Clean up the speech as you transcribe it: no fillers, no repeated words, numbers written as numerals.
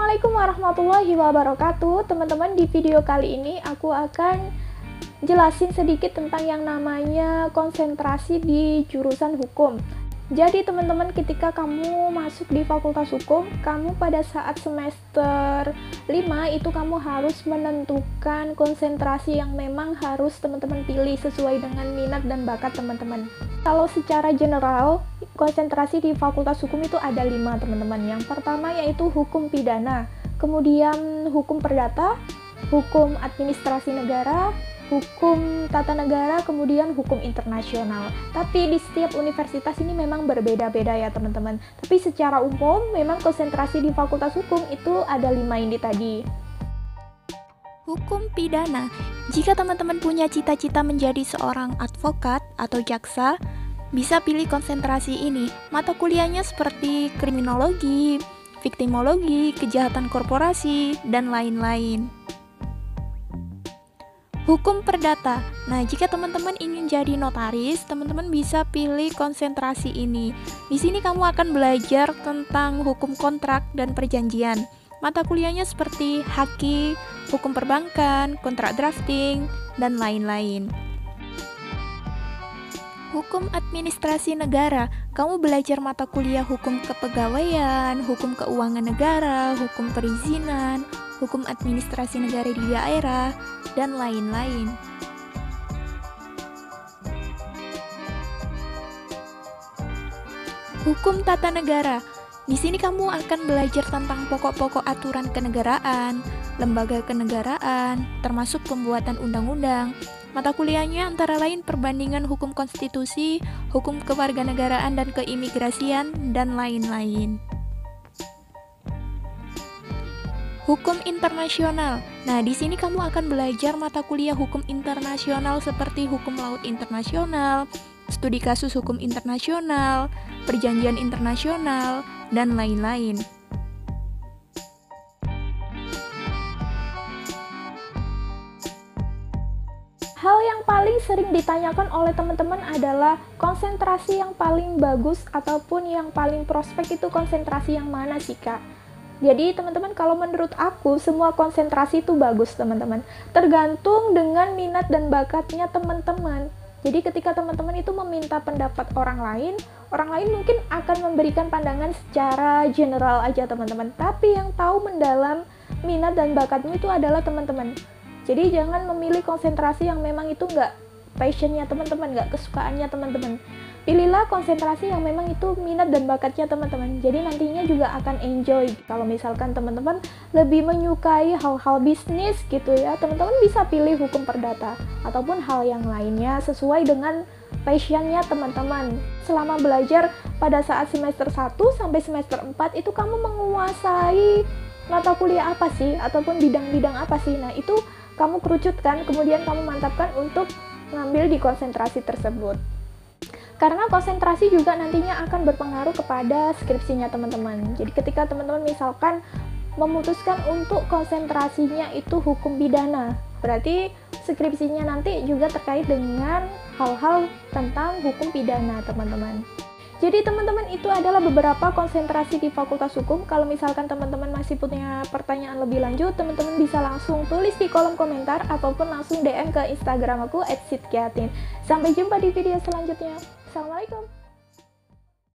Assalamualaikum warahmatullahi wabarakatuh. Teman-teman, di video kali ini aku akan jelasin sedikit tentang yang namanya konsentrasi di jurusan hukum. Jadi teman-teman, ketika kamu masuk di Fakultas Hukum, kamu pada saat semester 5 itu kamu harus menentukan konsentrasi yang memang harus teman-teman pilih sesuai dengan minat dan bakat teman-teman. Kalau secara general, konsentrasi di Fakultas Hukum itu ada 5 teman-teman. Yang pertama yaitu hukum pidana, kemudian hukum perdata, hukum administrasi negara, hukum tata negara, kemudian hukum internasional. Tapi di setiap universitas ini memang berbeda-beda ya teman-teman. Tapi secara umum memang konsentrasi di Fakultas Hukum itu ada 5 ini tadi. Hukum pidana. Jika teman-teman punya cita-cita menjadi seorang advokat atau jaksa, bisa pilih konsentrasi ini. Mata kuliahnya seperti kriminologi, viktimologi, kejahatan korporasi, dan lain-lain. Hukum perdata. Nah, jika teman-teman ingin jadi notaris, teman-teman bisa pilih konsentrasi ini. Di sini kamu akan belajar tentang hukum kontrak dan perjanjian. Mata kuliahnya seperti haki, hukum perbankan, kontrak drafting, dan lain-lain. Hukum administrasi negara. Kamu belajar mata kuliah hukum kepegawaian, hukum keuangan negara, hukum perizinan, hukum administrasi negara di daerah, dan lain-lain. Hukum tata negara. Di sini kamu akan belajar tentang pokok-pokok aturan kenegaraan, lembaga kenegaraan, termasuk pembuatan undang-undang. Mata kuliahnya antara lain perbandingan hukum konstitusi, hukum kewarganegaraan dan keimigrasian, dan lain-lain. Hukum internasional. Nah, di sini kamu akan belajar mata kuliah hukum internasional seperti hukum laut internasional, studi kasus hukum internasional, perjanjian internasional, dan lain-lain. Hal yang paling sering ditanyakan oleh teman-teman adalah konsentrasi yang paling bagus ataupun yang paling prospek itu konsentrasi yang mana sih, Kak? Jadi teman-teman, kalau menurut aku semua konsentrasi itu bagus teman-teman, tergantung dengan minat dan bakatnya teman-teman. Jadi ketika teman-teman itu meminta pendapat orang lain mungkin akan memberikan pandangan secara general aja teman-teman, tapi yang tahu mendalam minat dan bakatmu itu adalah teman-teman. Jadi jangan memilih konsentrasi yang memang itu nggak passionnya teman-teman, nggak kesukaannya teman-teman. Pilihlah konsentrasi yang memang itu minat dan bakatnya teman-teman. Jadi nantinya juga akan enjoy. Kalau misalkan teman-teman lebih menyukai hal-hal bisnis gitu ya, teman-teman bisa pilih hukum perdata ataupun hal yang lainnya sesuai dengan passionnya teman-teman. Selama belajar pada saat semester 1 sampai semester 4 itu kamu menguasai mata kuliah apa sih ataupun bidang-bidang apa sih. Nah, itu kamu kerucutkan, kemudian kamu mantapkan untuk ngambil di konsentrasi tersebut. Karena konsentrasi juga nantinya akan berpengaruh kepada skripsinya teman-teman. Jadi ketika teman-teman misalkan memutuskan untuk konsentrasinya itu hukum pidana, berarti skripsinya nanti juga terkait dengan hal-hal tentang hukum pidana teman-teman. Jadi teman-teman, itu adalah beberapa konsentrasi di Fakultas Hukum. Kalau misalkan teman-teman masih punya pertanyaan lebih lanjut, teman-teman bisa langsung tulis di kolom komentar ataupun langsung DM ke Instagram aku @sitkiatin. Sampai jumpa di video selanjutnya. Assalamualaikum.